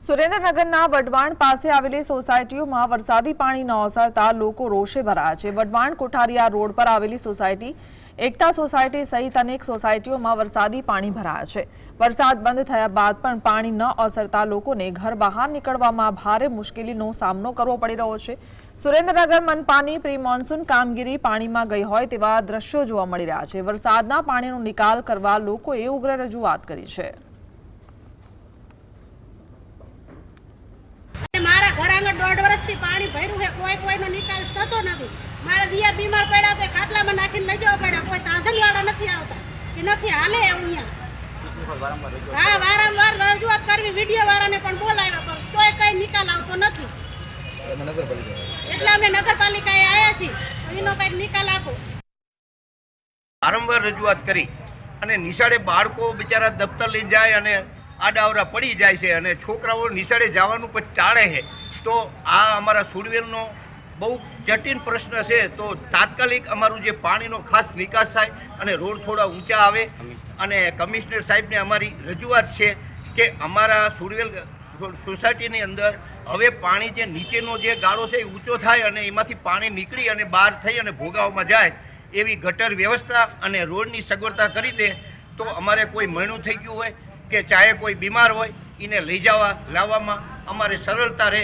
સુરેન્દ્રનગરના વઢવાણ પાસે આવેલી સોસાયટીઓમાં વરસાદી પાણી ન ઓસરતા લોકો રોષે ભરાયા છે। વઢવાણ કોઠારિયા રોડ પર આવેલી સોસાયટી એકતા સોસાયટી સહિત અનેક સોસાયટીઓમાં વરસાદી પાણી ભરાયા છે। વરસાદ બંધ થયા બાદ પણ પાણી ન ઓસરતા લોકોને ઘર બહાર નીકળવામાં ભારે મુશ્કેલીનો સામનો કરવો પડી રહ્યો છે। સુરેન્દ્રનગર મનપાની પ્રી મોન્સૂન કામગીરી પાણીમાં ગઈ હોય તેવા દ્રશ્યો જોવા મળી રહ્યા છે। વરસાદના પાણીનો નિકાલ કરવા લોકોએ ઉગ્ર રજૂઆત કરી છે। मारा घर आंगण 1.5 वर्षथी पाणी भर्યું છે કોઈ કોઈનો નિકાલ થતો નથી। મારા દિયા બીમાર પડ્યા તો ખાટલામાં નાખીને લઈ જવા પડ્યા। કોઈ સાધનવાળા નથી આવતા કે નથી હાલે એવું અહીંયા। હા વારંવાર રજૂઆત કરવી વિડિયો વાળાને પણ બોલાવ્યા પણ કોઈ કઈ નિકાલ આવતો નથી। એટલે અમે નગરપાલિકાએ આવ્યા છીએ એનો કઈક નિકાલ આપો। વારંવાર રજૂઆત કરી અને નિશાળે બાળકો બિચારા દફતર લઈને જાય અને આડાવડા પડી જાય છે અને છોકરાઓ નિશાળે જવાનું પણ ટાળે છે। તો આ અમારા સુરવેલનો બહુ જટિલ પ્રશ્ન છે। તો તાત્કાલિક અમારું જે પાણીનો ખાસ નિકાસ થાય અને રોડ થોડા ઊંચા આવે અને કમિશનર સાહેબને અમારી રજૂઆત છે કે અમારા સુરવેલ સોસાયટીની અંદર હવે પાણી જે નીચેનો જે ગાળો છે એ ઊંચો થાય અને એમાંથી પાણી નીકળી અને બહાર થઈ અને ભોગાવમાં જાય એવી ગટર વ્યવસ્થા અને રોડની સગવડતા કરી દે તો અમારે કોઈ મરણું થઈ ગયું હોય કે ચાહે કોઈ બીમાર હોય એને લઈ જવા લાવવામાં અમારે સરળતા રહે।